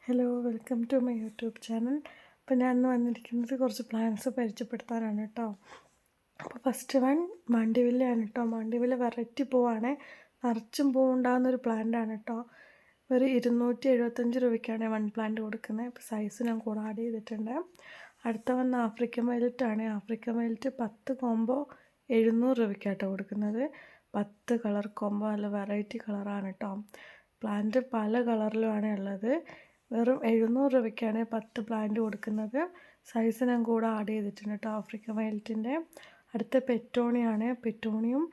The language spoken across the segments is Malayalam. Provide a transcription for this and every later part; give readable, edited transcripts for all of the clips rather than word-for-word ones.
Hello, welcome to my YouTube channel. അപ്പോൾ ഞാൻ ഇന്ന് വന്നിരിക്കുന്നത് കുറച്ച് പ്ലാന്റ്സ് പരിചയപ്പെടുത്താനാണ് കേട്ടോ. അപ്പോൾ ഫസ്റ്റ് വൺ മാണ്ടിവില്ലയാണ് കേട്ടോ. മാണ്ടിവില്ല വെറൈറ്റി പൂവാണ്, നിറച്ചും പൂവുണ്ടാകുന്നൊരു പ്ലാന്റാണ് കേട്ടോ. ഒരു 275 രൂപയ്ക്കാണ് വൺ പ്ലാന്റ് കൊടുക്കുന്നത്. ഇപ്പോൾ സൈസ് ഞാൻ കൂടെ ആഡ് ചെയ്തിട്ടുണ്ട്. അടുത്ത വന്ന് ആഫ്രിക്കൻ വയലറ്റാണ്. ആഫ്രിക്കൻ വയലറ്റ് 10 കോംബോ 700 രൂപയ്ക്കാട്ടോ കൊടുക്കുന്നത്. 10 കളർ കോംബോ, നല്ല വെറൈറ്റി കളറാണ് കേട്ടോ. പ്ലാന്റ് പല കളറിലുമാണ് ഉള്ളത്. വെറും 700 രൂപയ്ക്കാണ് 10 പ്ലാന്റ് കൊടുക്കുന്നത്. സൈസ് ഞാൻ കൂടെ ആഡ് ചെയ്തിട്ടുണ്ട് കേട്ടോ ആഫ്രിക്കൻ വയലറ്റിൻ്റെ. അടുത്ത പെറ്റോണിയാണ്. പെറ്റോണിയും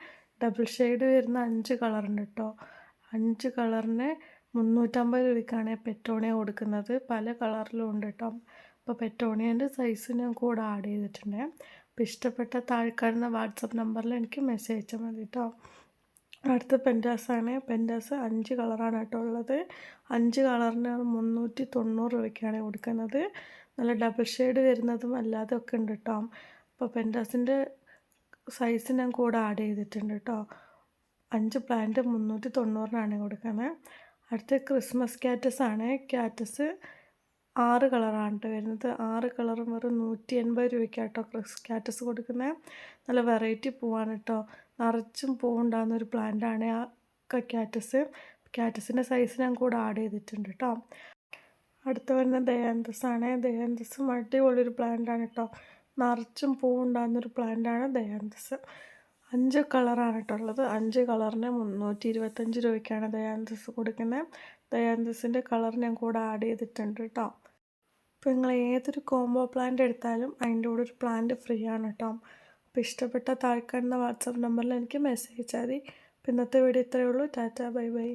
ഡബിൾ ഷെയ്ഡ് വരുന്ന 5 കളറുണ്ട് കേട്ടോ. 5 കളറിന് 350 രൂപയ്ക്കാണ് പെറ്റോണിയ കൊടുക്കുന്നത്. പല കളറിലും ഉണ്ട് കേട്ടോ. അപ്പോൾ പെറ്റോണിയൻ്റെ സൈസ് ഞാൻ കൂടെ ആഡ് ചെയ്തിട്ടുണ്ട്. അപ്പോൾ ഇഷ്ടപ്പെട്ട താഴെക്കാണുന്ന വാട്സപ്പ് നമ്പറിൽ എനിക്ക് മെസ്സേജ് അയച്ചാൽ മതി കേട്ടോ. അടുത്ത പെൻറ്റാസാണ്. പെൻറ്റാസ് 5 കളറാണ് കേട്ടോ ഉള്ളത്. 5 കളറിന് 390 രൂപയ്ക്കാണ് കൊടുക്കുന്നത്. നല്ല ഡബിൾ ഷെയ്ഡ് വരുന്നതും അല്ലാതെ ഒക്കെ ഉണ്ട് കേട്ടോ. അപ്പോൾ പെൻറ്റാസിൻ്റെ സൈസ് ഞാൻ കൂടെ ആഡ് ചെയ്തിട്ടുണ്ട് കേട്ടോ. 5 പ്ലാന്റ് 390 കൊടുക്കുന്നത്. അടുത്ത ക്രിസ്മസ് ക്യാറ്റസ് ആണ്. ക്യാറ്റസ് 6 കളറാണ് കേട്ടോ വരുന്നത്. 6 കളറും വെറും 180 രൂപയ്ക്കാട്ടോ ക്യാറ്റസ് കൊടുക്കുന്നത്. നല്ല വെറൈറ്റി പൂവാണ് കേട്ടോ. നിറച്ചും പൂവുണ്ടാകുന്ന ഒരു പ്ലാന്റാണ് ആ ക്യാറ്റസ്. ക്യാറ്റസിൻ്റെ സൈസ് ഞാൻ കൂടെ ആഡ് ചെയ്തിട്ടുണ്ട് കേട്ടോ. അടുത്ത വരുന്ന ദയാന്തസ് ആണ്. ദയാന്തസും അടിപൊളിയൊരു പ്ലാന്റാണ് കേട്ടോ. നിറച്ചും പൂവുണ്ടാകുന്നൊരു പ്ലാന്റാണ് ദയാന്തസ്. 5 കളറാണ് കേട്ടോ ഉള്ളത്. 5 കളറിന് 325 രൂപയ്ക്കാണ് ദയാന്തസ് കൊടുക്കുന്നത്. ദയാന്തസിൻ്റെ കളർ ഞാൻ കൂടെ ആഡ് ചെയ്തിട്ടുണ്ട് കേട്ടോ. ഇപ്പോൾ നിങ്ങൾ ഏതൊരു കോംബോ പ്ലാന്റ് എടുത്താലും അതിൻ്റെ കൂടെ ഒരു പ്ലാന്റ് ഫ്രീ ആണ് കേട്ടോ. അപ്പോൾ ഇഷ്ടപ്പെട്ട താഴെക്കാണുന്ന വാട്സാപ്പ് നമ്പറിൽ എനിക്ക് മെസ്സേജ് അയച്ചാൽ മതി. അപ്പോൾ ഇന്നത്തെ വീഡിയോ ഇത്രയേ ഉള്ളൂ. Tata, bye bye.